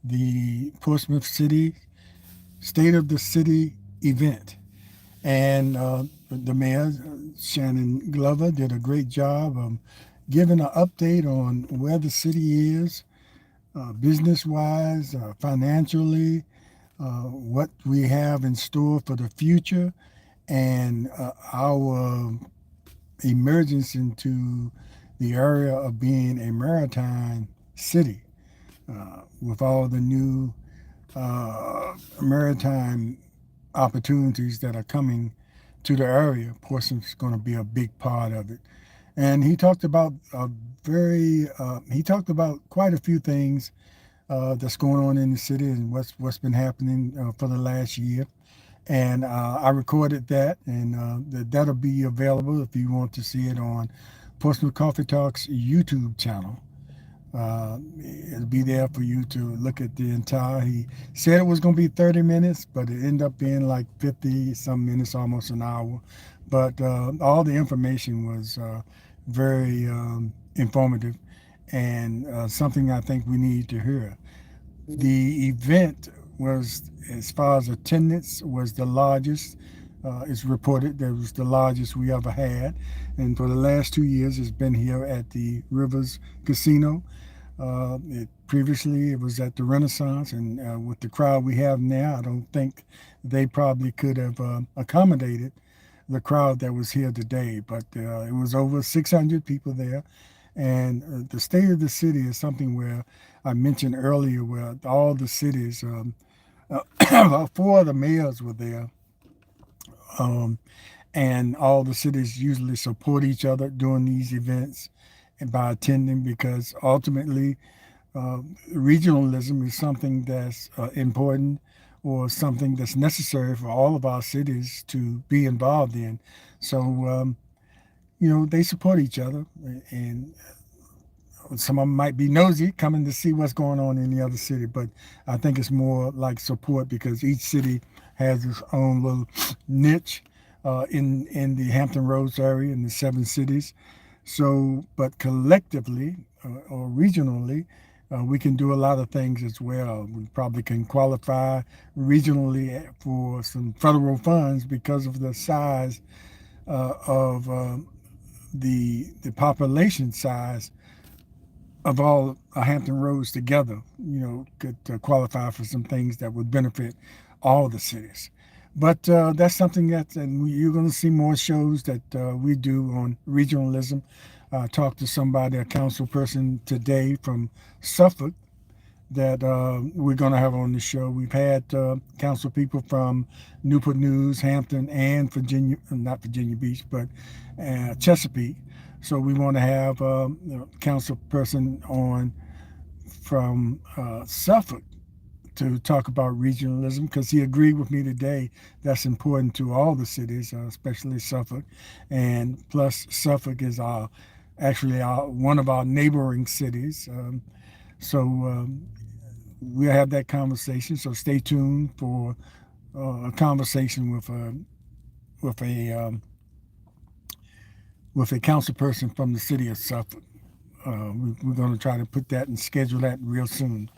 the Portsmouth City State of the City event. And the mayor, Shannon Glover, did a great job of giving an update on where the city is, business wise, financially, what we have in store for the future, and our emergence into the area of being a maritime city with all the new maritime opportunities that are coming to the area. Portsmouth's going to be a big part of it. And he talked about quite a few things that's going on in the city and what's been happening for the last year. And I recorded that, and that'll be available if you want to see it on Portsmouth Coffee Talks YouTube channel. It'll be there for you to look at the entire. He said it was going to be 30 minutes, but it ended up being like 50 some minutes, almost an hour. But all the information was very informative and something I think we need to hear. The event was, as far as attendance, was the largest. It's reported that it was the largest we ever had, and for the last 2 years, it's been here at the Rivers Casino. Previously, it was at the Renaissance, and with the crowd we have now, I don't think they probably could have accommodated the crowd that was here today. But it was over 600 people there, and the state of the city is something where I mentioned earlier, where all the cities, about four of the mayors were there, um, and all the cities usually support each other during these events and by attending because ultimately regionalism is something that's important or something that's necessary for all of our cities to be involved in. So, they support each other, and some of them might be nosy coming to see what's going on in the other city, but I think it's more like support because each city has its own little niche in the Hampton Roads area in the seven cities. So, but collectively or regionally, we can do a lot of things as well. We probably can qualify regionally for some federal funds because of the size of the population size of all Hampton Roads together, could qualify for some things that would benefit all the cities. But that's something and you're going to see more shows that we do on regionalism. I talked to somebody, a council person today from Suffolk, that we're going to have on the show. We've had council people from Newport News, Hampton, and Virginia, not Virginia Beach, but Chesapeake. So we want to have a council person on from Suffolk to talk about regionalism because he agreed with me today that's important to all the cities, especially Suffolk. And plus, Suffolk is one of our neighboring cities. So we'll have that conversation. So stay tuned for a conversation with a council person from the city of Suffolk. We're going to try to put that and schedule that real soon.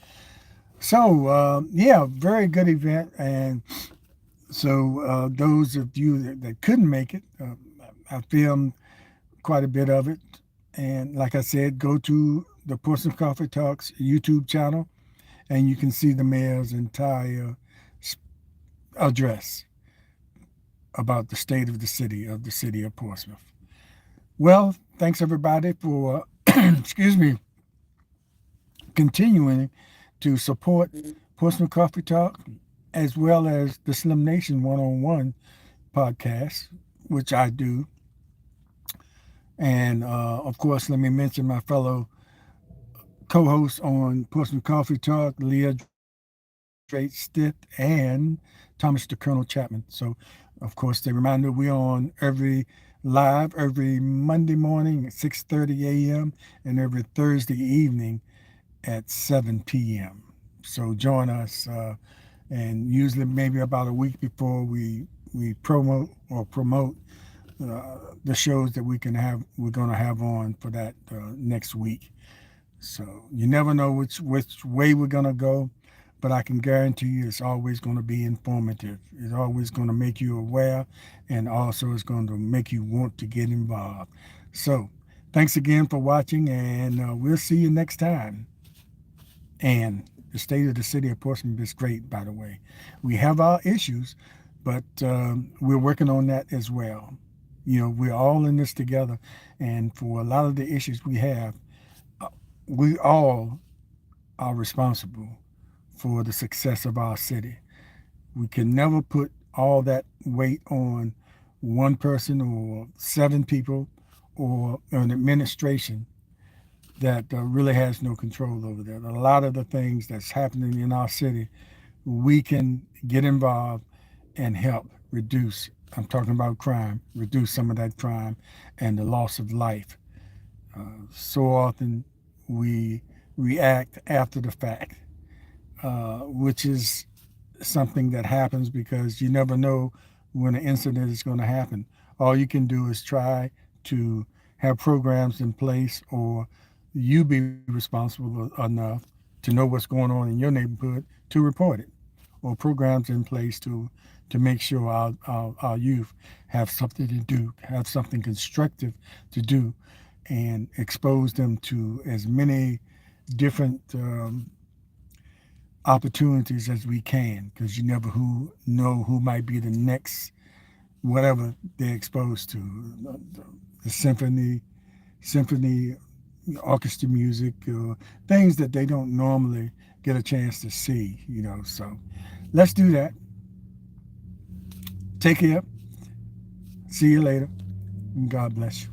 So very good event. And so those of you that couldn't make it, I filmed quite a bit of it. And like I said, go to the Portsmouth Coffee Talks YouTube channel, and you can see the mayor's entire address about the state of the city of Portsmouth. Well, thanks everybody for, excuse me, continuing to support Portsmouth Coffee Talk as well as the Slim Nation one-on-one podcast, which I do. And of course, let me mention my fellow co-hosts on Portsmouth Coffee Talk, Leah Drake Stitt and Thomas the Colonel Chapman. So, of course, the reminder we're on live every Monday morning at 6:30 a.m. and every Thursday evening at 7 p.m. So join us, and usually maybe about a week before we promote the shows that we're going to have on for that next week. So you never know which way we're gonna go, but I can guarantee you it's always going to be informative. It's always going to make you aware, and also it's going to make you want to get involved. So thanks again for watching, and we'll see you next time. And the state of the city of Portsmouth is great, by the way. We have our issues, but we're working on that as well. You know, we're all in this together, and for a lot of the issues we have, we all are responsible for the success of our city. We can never put all that weight on one person or 7 people or an administration that really has no control over that. A lot of the things that's happening in our city, we can get involved and help reduce. I'm talking about crime, reduce some of that crime and the loss of life. So often we react after the fact, which is something that happens because you never know when an incident is going to happen. All you can do is try to have programs in place, or you be responsible enough to know what's going on in your neighborhood to report it, or programs in place to make sure our youth have something to do, have something constructive to do, and expose them to as many different opportunities as we can, because you never know who might be the next whatever they're exposed to. The symphony, orchestra music, things that they don't normally get a chance to see. So let's do that. Take care. See you later. And God bless you.